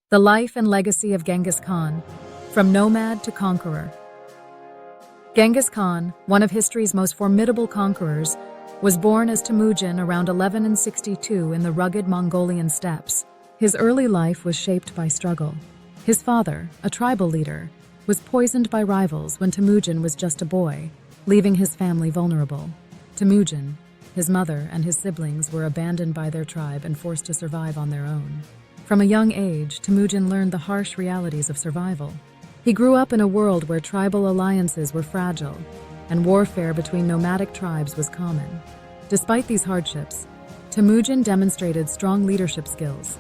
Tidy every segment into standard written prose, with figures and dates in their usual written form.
The life and legacy of Genghis Khan, from nomad to conqueror. Genghis Khan, one of history's most formidable conquerors, was born as Temujin around 1162 in the rugged Mongolian steppes. His early life was shaped by struggle. His father, a tribal leader, was poisoned by rivals when Temujin was just a boy, leaving his family vulnerable. Temujin, his mother, and his siblings were abandoned by their tribe and forced to survive on their own. From a young age, Temujin learned the harsh realities of survival. He grew up in a world where tribal alliances were fragile, and warfare between nomadic tribes was common. Despite these hardships, Temujin demonstrated strong leadership skills,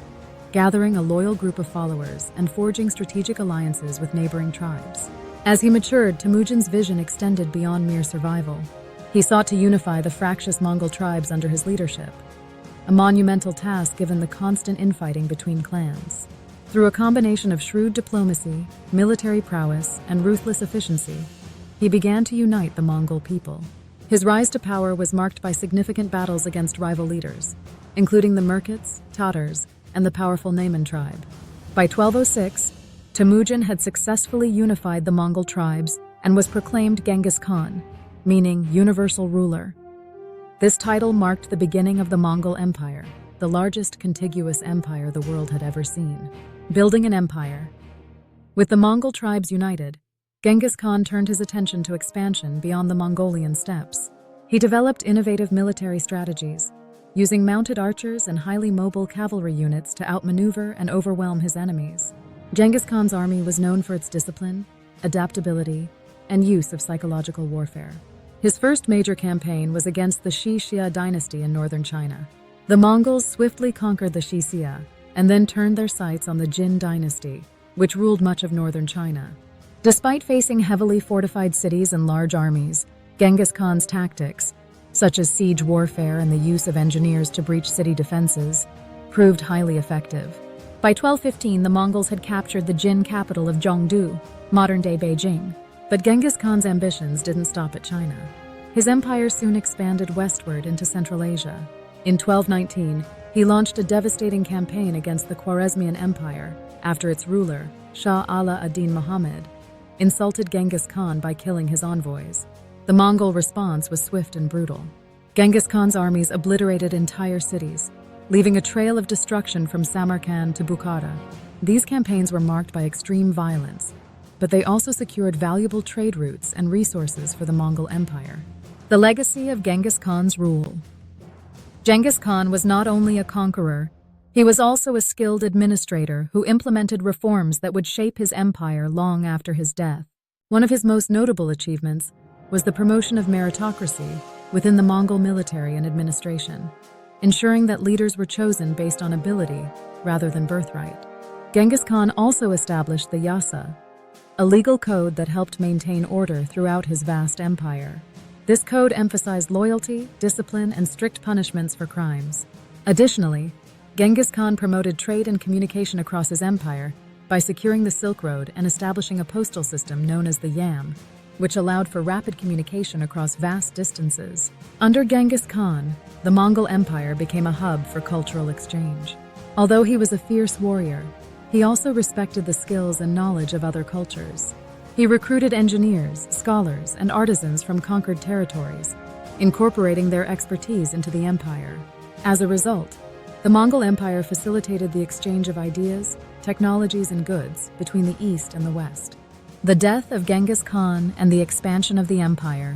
gathering a loyal group of followers and forging strategic alliances with neighboring tribes. As he matured, Temujin's vision extended beyond mere survival. He sought to unify the fractious Mongol tribes under his leadership, a monumental task given the constant infighting between clans. Through a combination of shrewd diplomacy, military prowess, and ruthless efficiency, he began to unite the Mongol people. His rise to power was marked by significant battles against rival leaders, including the Merkits, Tatars, and the powerful Naiman tribe. By 1206, Temujin had successfully unified the Mongol tribes and was proclaimed Genghis Khan, meaning universal ruler. This title marked the beginning of the Mongol Empire, the largest contiguous empire the world had ever seen. Building an empire. With the Mongol tribes united, Genghis Khan turned his attention to expansion beyond the Mongolian steppes. He developed innovative military strategies, using mounted archers and highly mobile cavalry units to outmaneuver and overwhelm his enemies. Genghis Khan's army was known for its discipline, adaptability, and use of psychological warfare. His first major campaign was against the Xia dynasty in northern China. The Mongols swiftly conquered the Xia and then turned their sights on the Jin dynasty, which ruled much of northern China. Despite facing heavily fortified cities and large armies, Genghis Khan's tactics, such as siege warfare and the use of engineers to breach city defenses, proved highly effective. By 1215, the Mongols had captured the Jin capital of Zhongdu, modern-day Beijing. But Genghis Khan's ambitions didn't stop at China. His empire soon expanded westward into Central Asia. In 1219, he launched a devastating campaign against the Khwarezmian Empire after its ruler, Shah Ala ad-Din Muhammad, insulted Genghis Khan by killing his envoys. The Mongol response was swift and brutal. Genghis Khan's armies obliterated entire cities, leaving a trail of destruction from Samarkand to Bukhara. These campaigns were marked by extreme violence, but they also secured valuable trade routes and resources for the Mongol Empire. The legacy of Genghis Khan's rule. Genghis Khan was not only a conqueror, he was also a skilled administrator who implemented reforms that would shape his empire long after his death. One of his most notable achievements was the promotion of meritocracy within the Mongol military and administration, ensuring that leaders were chosen based on ability rather than birthright. Genghis Khan also established the Yasa, a legal code that helped maintain order throughout his vast empire. This code emphasized loyalty, discipline, and strict punishments for crimes. Additionally, Genghis Khan promoted trade and communication across his empire by securing the Silk Road and establishing a postal system known as the Yam, which allowed for rapid communication across vast distances. Under Genghis Khan, the Mongol Empire became a hub for cultural exchange. Although he was a fierce warrior, he also respected the skills and knowledge of other cultures. He recruited engineers, scholars, and artisans from conquered territories, incorporating their expertise into the empire. As a result, the Mongol Empire facilitated the exchange of ideas, technologies, and goods between the East and the West. The death of Genghis Khan and the expansion of the empire.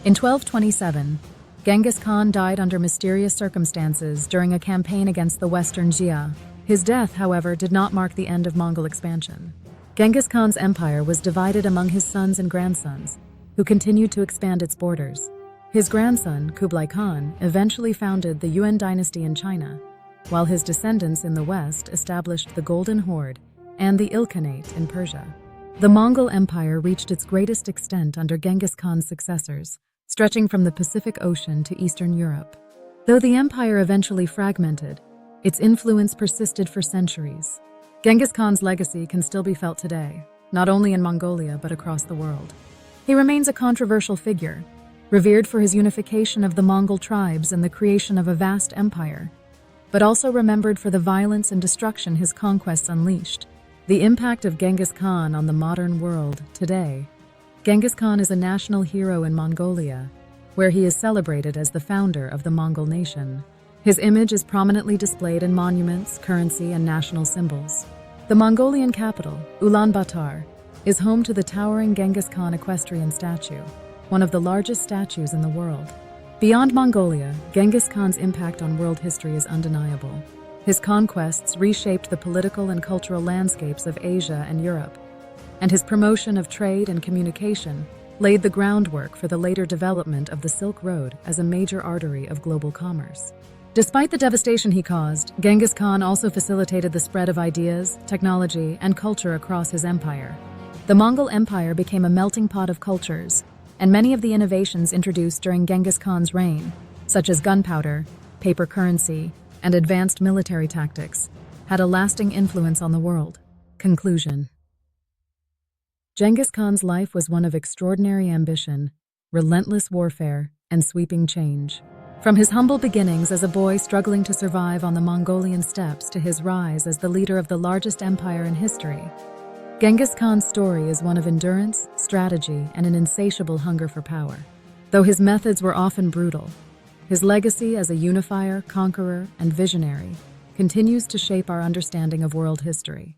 In 1227, Genghis Khan died under mysterious circumstances during a campaign against the Western Xia. His death, however, did not mark the end of Mongol expansion. Genghis Khan's empire was divided among his sons and grandsons, who continued to expand its borders. His grandson, Kublai Khan, eventually founded the Yuan dynasty in China, while his descendants in the west established the Golden Horde and the Ilkhanate in Persia. The Mongol Empire reached its greatest extent under Genghis Khan's successors, stretching from the Pacific Ocean to Eastern Europe. Though the empire eventually fragmented, its influence persisted for centuries. Genghis Khan's legacy can still be felt today, not only in Mongolia but across the world. He remains a controversial figure, revered for his unification of the Mongol tribes and the creation of a vast empire. but also remembered for the violence and destruction his conquests unleashed. The impact of Genghis Khan on the modern world today. Genghis Khan is a national hero in Mongolia, where he is celebrated as the founder of the Mongol nation. His image is prominently displayed in monuments, currency, and national symbols. The Mongolian capital, Ulaanbaatar, is home to the towering Genghis Khan equestrian statue, one of the largest statues in the world. Beyond Mongolia, Genghis Khan's impact on world history is undeniable. His conquests reshaped the political and cultural landscapes of Asia and Europe, and his promotion of trade and communication laid the groundwork for the later development of the Silk Road as a major artery of global commerce. Despite the devastation he caused, Genghis Khan also facilitated the spread of ideas, technology, and culture across his empire. The Mongol Empire became a melting pot of cultures, and many of the innovations introduced during Genghis Khan's reign, such as gunpowder, paper currency, and advanced military tactics, had a lasting influence on the world. Conclusion. Genghis Khan's life was one of extraordinary ambition, relentless warfare, and sweeping change. From his humble beginnings as a boy struggling to survive on the Mongolian steppes to his rise as the leader of the largest empire in history, Genghis Khan's story is one of endurance, strategy, and an insatiable hunger for power. Though his methods were often brutal, his legacy as a unifier, conqueror, and visionary continues to shape our understanding of world history.